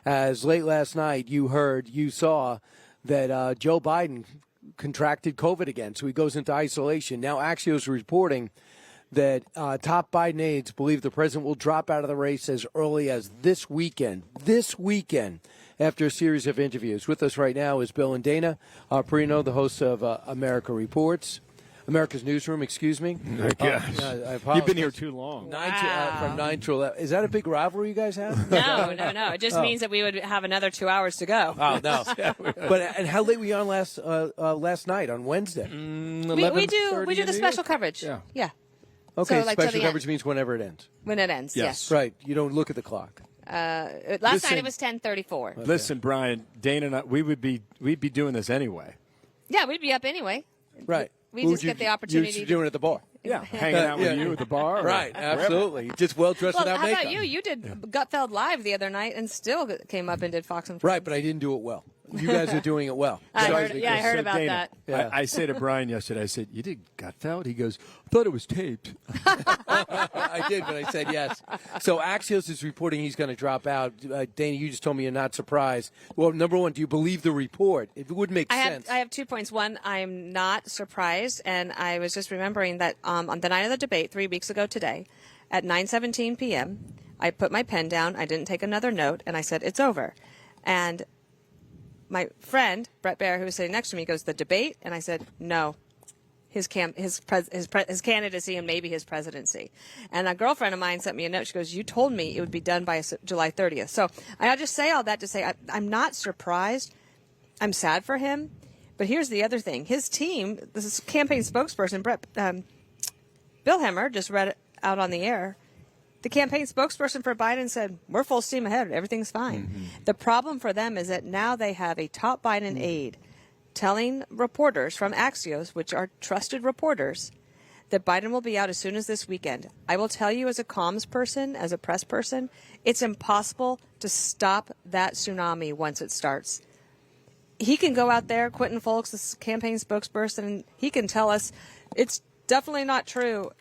as late last night you saw that Joe Biden contracted COVID again, so he goes into isolation. Now Axios is reporting that top Biden aides believe the president will drop out of the race as early as this weekend, after a series of interviews. With us right now is Bill and Dana Perino, the hosts of America's Newsroom, excuse me. You've been here too long. From 9 to 11. Is that a big rivalry you guys have? No. It just means that we would have another 2 hours to go. Oh, no. And how late were you on last night, on Wednesday? We do the special coverage. Yeah. Okay, so, special coverage means whenever it ends. When it ends, yes. Right. You don't look at the clock. Last night it was 10:34. Okay. Listen, Brian, Dana and I, we'd be doing this anyway. Yeah, we'd be up anyway. Right. We just get the opportunity. You're doing it at the bar. Yeah, hanging out with you at the bar. Right, absolutely. Just well-dressed without makeup. How about you? You did Gutfeld Live the other night and still came up and did Fox and Friends. Right, but I didn't do it well. You guys are doing it well. I heard about Dana, that. Yeah. I say to Brian yesterday, I said, you did Gutfeld? He goes, I thought it was taped. I did, but I said yes. So Axios is reporting he's going to drop out. Dana, you just told me you're not surprised. Well, number one, do you believe the report? It would make sense. I have 2 points. One, I'm not surprised, and I was just remembering that on the night of the debate 3 weeks ago today, at 9:17 p.m., I put my pen down, I didn't take another note, and I said, it's over. And my friend, Brett Baer, who was sitting next to me, goes, the debate? And I said, no, his candidacy and maybe his presidency. And a girlfriend of mine sent me a note. She goes, you told me it would be done by July 30th. So I'll just say all that to say I'm not surprised. I'm sad for him. But here's the other thing. His team, this campaign spokesperson, Bill Hemmer, just read it out on the air. The campaign spokesperson for Biden said, we're full steam ahead. Everything's fine. Mm-hmm. The problem for them is that now they have a top Biden aide telling reporters from Axios, which are trusted reporters, that Biden will be out as soon as this weekend. I will tell you as a comms person, as a press person, it's impossible to stop that tsunami once it starts. He can go out there, Quentin Folks, the campaign spokesperson, he can tell us it's definitely not true.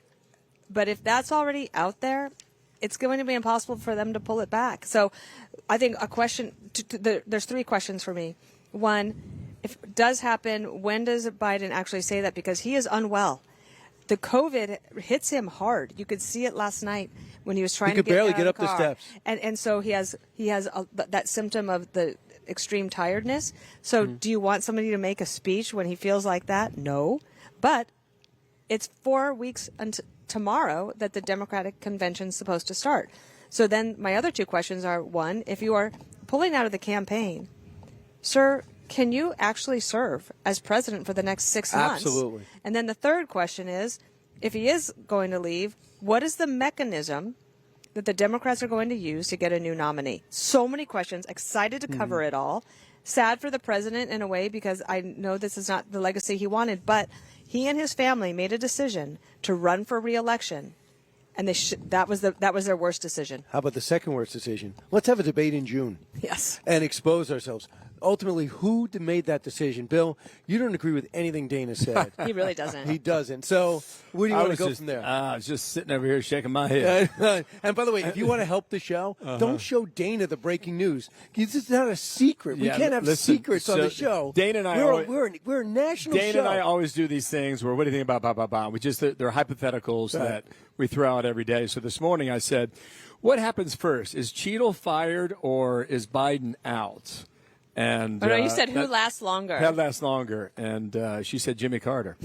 But if that's already out there, it's going to be impossible for them to pull it back. So I think a question, there's 3 questions for me. One, if it does happen, when does Biden actually say that? Because he is unwell. The COVID hits him hard. You could see it last night when he was trying to barely get up the car. the steps. And so he has that symptom of the extreme tiredness. So do you want somebody to make a speech when he feels like that? No. But it's 4 weeks until tomorrow that the Democratic convention is supposed to start. So then my other 2 questions are, one, if you are pulling out of the campaign, sir, can you actually serve as president for the next 6 months? Absolutely. And then the third question is, if he is going to leave, what is the mechanism that the Democrats are going to use to get a new nominee? So many questions, excited to cover it all. Sad for the president in a way because I know this is not the legacy he wanted, but he and his family made a decision to run for re-election, and that was their worst decision. How about the second worst decision? Let's have a debate in June. Yes. And expose ourselves. Ultimately, who made that decision? Bill, you don't agree with anything Dana said. He really doesn't. He doesn't. So where do you want to go from there? I was just sitting over here shaking my head. And by the way, if you want to help the show, don't show Dana the breaking news. This is not a secret. We can't have secrets on the show. Dana and I we're a national show. Dana and I always do these things where, what do you think about blah, blah, blah? They're hypotheticals that we throw out every day. So this morning I said, what happens first? Is Cheadle fired or is Biden out? And no, you said who lasts longer? Who lasts longer? And she said Jimmy Carter.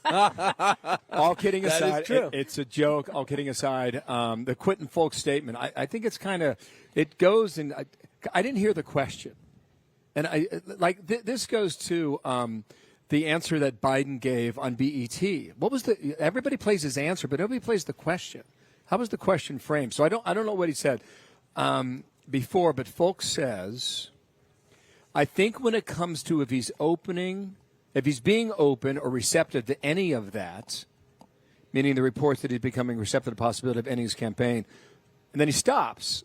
All kidding aside, that is true. It's a joke. All kidding aside, the Quentin Folks statement, I think it's it goes, and I didn't hear the question. And this goes to the answer that Biden gave on BET. What was everybody plays his answer, but nobody plays the question. How was the question framed? So I don't know what he said before, but Folks says, I think when it comes to if he's being open or receptive to any of that, meaning the reports that he's becoming receptive to the possibility of ending his campaign, and then he stops.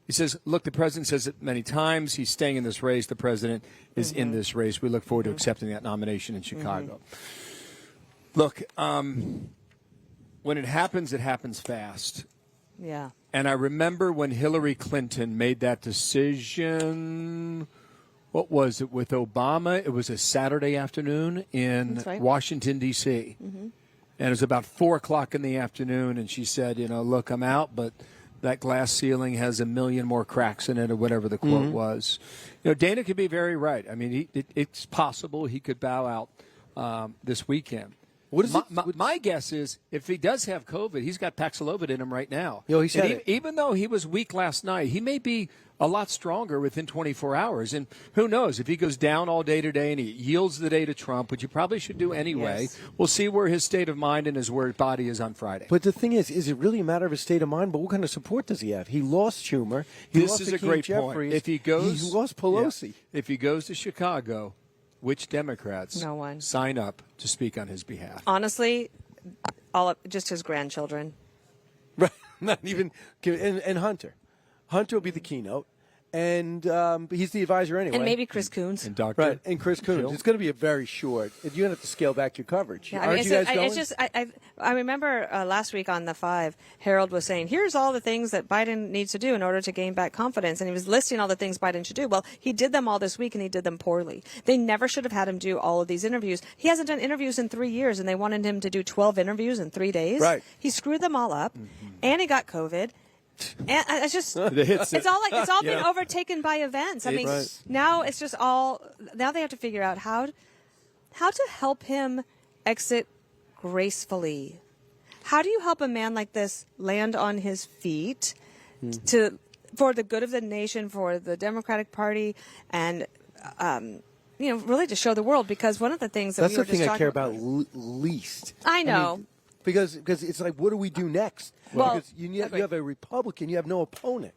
He says, look, the president says it many times. He's staying in this race. The president is in this race. We look forward to accepting that nomination in Chicago. Look, when it happens fast. Yeah. And I remember when Hillary Clinton made that decision, what was it, with Obama? It was a Saturday afternoon in Washington, D.C. Mm-hmm. And it was about 4 o'clock in the afternoon, and she said, look, I'm out, but that glass ceiling has 1 million more cracks in it, or whatever the quote was. Dana could be very right. I mean, it's possible he could bow out this weekend. My guess is if he does have COVID, he's got Paxlovid in him right now. He said it. Even though he was weak last night, he may be a lot stronger within 24 hours. And who knows, if he goes down all day today and he yields the day to Trump, which you probably should do anyway, yes. We'll see where his state of mind and where his body is on Friday. But the thing is it really a matter of his state of mind? But what kind of support does he have? He lost Schumer. This is a great point. If he goes, he lost Pelosi. Yeah, if he goes to Chicago, which Democrats No one. sign up to speak on his behalf? Honestly, just his grandchildren. Right. Not even and Hunter. Hunter will be the keynote. And he's the advisor anyway. And maybe Chris Coons. And Dr. Right, and Chris Coons. Jill? It's going to be a very short. You're going to have to scale back your coverage. Yeah, Aren't you guys going? It's just, I remember last week on the 5, Harold was saying, here's all the things that Biden needs to do in order to gain back confidence. And he was listing all the things Biden should do. Well, he did them all this week, and he did them poorly. They never should have had him do all of these interviews. He hasn't done interviews in 3 years, and they wanted him to do 12 interviews in 3 days. Right. He screwed them all up, and he got COVID. And it's just it's all been overtaken by events. I mean, now it's just now they have to figure out how to help him exit gracefully. How do you help a man like this land on his feet for the good of the nation, for the Democratic Party, and really to show the world? Because one of the things that's the thing I care about least. I know. I mean, because it's like, what do we do next? Well, because you have a Republican, you have no opponent.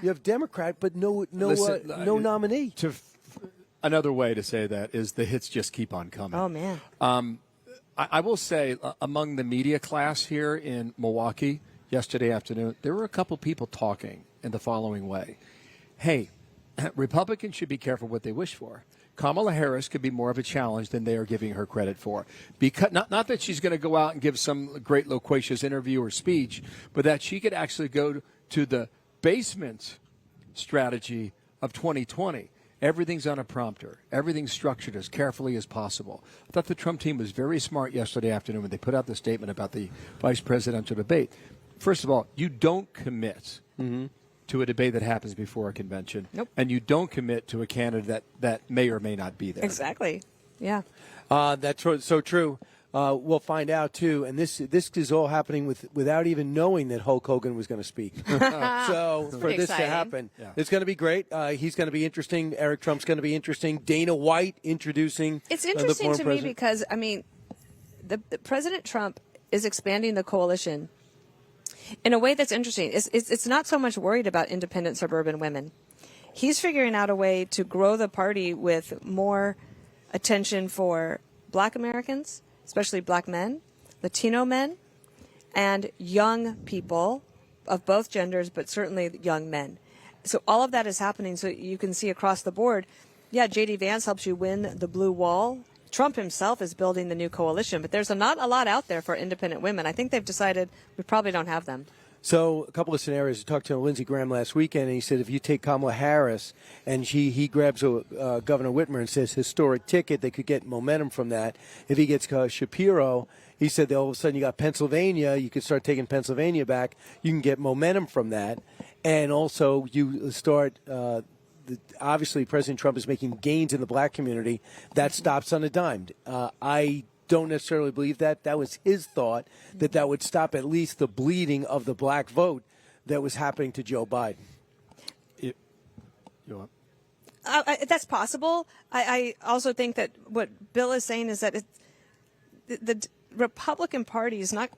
You have Democrat, but no nominee. Another way to say that is the hits just keep on coming. Oh, man. I will say among the media class here in Milwaukee yesterday afternoon, there were a couple people talking in the following way. Hey, Republicans should be careful what they wish for. Kamala Harris could be more of a challenge than they are giving her credit for. Because not that she's going to go out and give some great loquacious interview or speech, but that she could actually go to the basement strategy of 2020. Everything's on a prompter. Everything's structured as carefully as possible. I thought the Trump team was very smart yesterday afternoon when they put out the statement about the vice presidential debate. First of all, you don't commit to a debate that happens before a convention. Nope. And you don't commit to a candidate that may or may not be there. Exactly. Yeah. That's so true. We'll find out, too. And this is all happening without even knowing that Hulk Hogan was going to speak. So for this to happen, it's going to be great. He's going to be interesting. Eric Trump's going to be interesting. Dana White introducing It's interesting the to president. me because, I mean, the President Trump is expanding the coalition in a way that's interesting. It's not so much worried about independent suburban women. He's figuring out a way to grow the party with more attention for Black Americans, especially Black men, Latino men, and young people of both genders, but certainly young men. So all of that is happening. So you can see across the board, J.D. Vance helps you win the blue wall. Trump himself is building the new coalition, but there's not a lot out there for independent women. I think they've decided we probably don't have them. So a couple of scenarios. I talked to Lindsey Graham last weekend, and he said if you take Kamala Harris and he grabs Governor Whitmer and says historic ticket, they could get momentum from that. If he gets Shapiro, he said that all of a sudden you got Pennsylvania, you could start taking Pennsylvania back. You can get momentum from that. And also you start obviously President Trump is making gains in the black community. That stops on a dime. I don't necessarily believe that. That was his thought, that would stop at least the bleeding of the black vote that was happening to Joe Biden. That's possible. I also think that what Bill is saying is that the Republican Party is not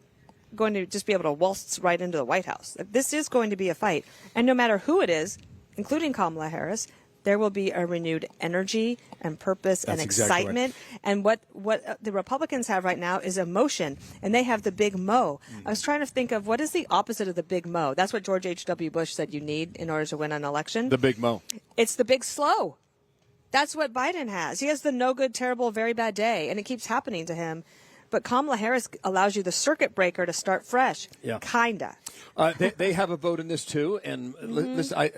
going to just be able to waltz right into the White House. This is going to be a fight. And no matter who it is, including Kamala Harris, there will be a renewed energy and purpose and excitement. And what the Republicans have right now is emotion, and they have the big mo. I was trying to think of what is the opposite of the big mo. That's what George H.W. Bush said you need in order to win an election. The big mo. It's the big slow. That's what Biden has. He has the no good, terrible, very bad day, and it keeps happening to him. But Kamala Harris allows you the circuit breaker to start fresh. Yeah. Kinda. They have a vote in this too, and listen,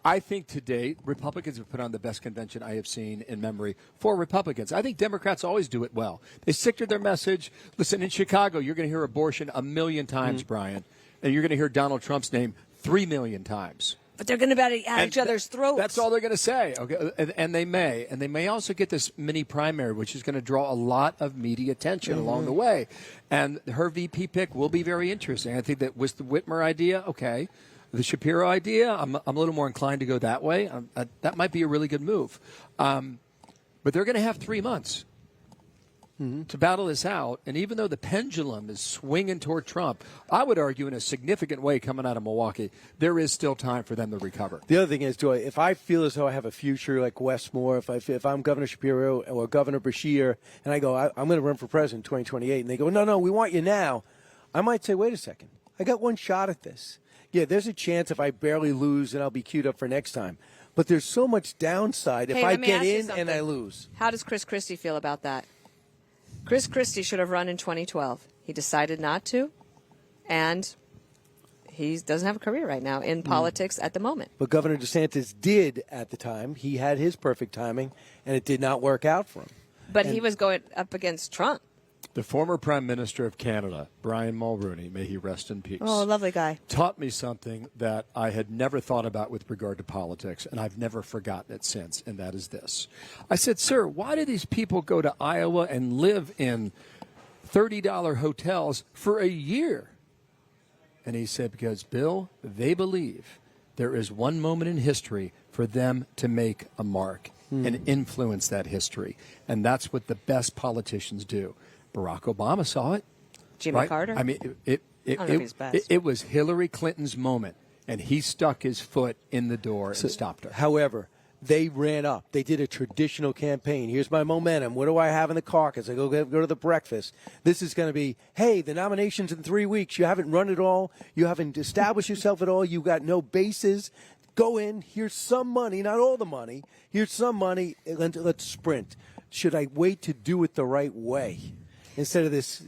I think to date Republicans have put on the best convention I have seen in memory for Republicans. I think Democrats always do it well. They stick to their message. Listen, in Chicago, you're going to hear abortion 1 million times, Brian, and you're going to hear Donald Trump's name 3 million times. But they're going to be at each other's throats. That's all they're going to say. Okay, and they may also get this mini primary, which is going to draw a lot of media attention along the way. And her VP pick will be very interesting. I think that with the Whitmer idea, okay, the Shapiro idea, I'm a little more inclined to go that way. That might be a really good move. But they're going to have 3 months to battle this out. And even though the pendulum is swinging toward Trump, I would argue in a significant way coming out of Milwaukee, there is still time for them to recover. The other thing is, if I feel as though I have a future like Westmore, if I'm Governor Shapiro or Governor Beshear, and I go, I'm going to run for president in 2028, and they go, no, we want you now, I might say, wait a second, I got one shot at this. Yeah, there's a chance if I barely lose, and I'll be queued up for next time. But there's so much downside if I get in and I lose. How does Chris Christie feel about that? Chris Christie should have run in 2012. He decided not to, and he doesn't have a career right now in politics at the moment. But Governor DeSantis did at the time. He had his perfect timing, and it did not work out for him. But he was going up against Trump. The former Prime Minister of Canada, Brian Mulroney, may he rest in peace. Oh, lovely guy. Taught me something that I had never thought about with regard to politics, and I've never forgotten it since, and that is this. I said, sir, why do these people go to Iowa and live in $30 hotels for a year? And he said, because, Bill, they believe there is one moment in history for them to make a mark and influence that history. And that's what the best politicians do. Barack Obama saw it. Jimmy right? Carter? I mean, I don't know if he's best. it was Hillary Clinton's moment, and he stuck his foot in the door and stopped her. However, they ran up. They did a traditional campaign. Here's my momentum. What do I have in the caucus? I go to the breakfast. This is going to be, hey, the nomination's in 3 weeks. You haven't run at all. You haven't established yourself at all. You got no bases. Go in. Here's some money, not all the money. Here's some money. Let's sprint. Should I wait to do it the right way instead of this?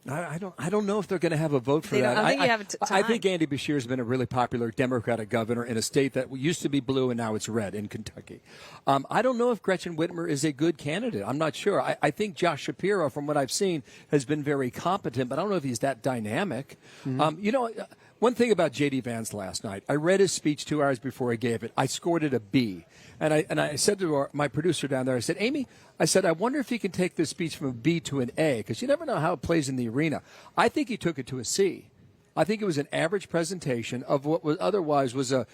I don't know if they're going to have a vote for that. I think you have time. I think Andy Beshear has been a really popular Democratic governor in a state that used to be blue and now it's red in Kentucky. I don't know if Gretchen Whitmer is a good candidate. I'm not sure. I think Josh Shapiro, from what I've seen, has been very competent, but I don't know if he's that dynamic. One thing about J.D. Vance last night, I read his speech 2 hours before I gave it. I scored it a B. And I said to my producer down there, I said, Amy, I wonder if he can take this speech from a B to an A, because you never know how it plays in the arena. I think he took it to a C. I think it was an average presentation of what was otherwise was a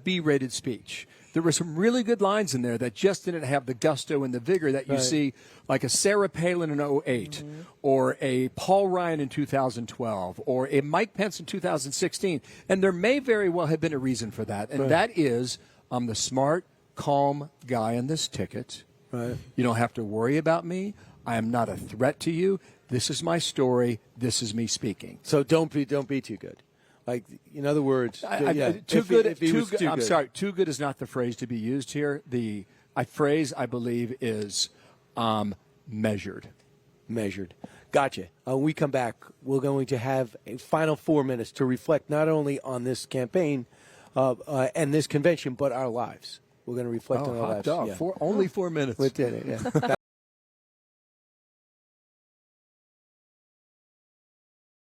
B-rated speech. There were some really good lines in there that just didn't have the gusto and the vigor that you see, like a Sarah Palin in 08, or a Paul Ryan in 2012, or a Mike Pence in 2016. And there may very well have been a reason for that, and that is I'm the smart, calm guy on this ticket. Right. You don't have to worry about me. I am not a threat to you. This is my story. This is me speaking. So don't be too good. Like, in other words, too good. I'm sorry. Too good is not the phrase to be used here. The phrase, I believe, is measured. Measured. Gotcha. When we come back, we're going to have a final 4 minutes to reflect not only on this campaign and this convention, but our lives. We're going to reflect on our lives. Only 4 minutes. We did it, yeah.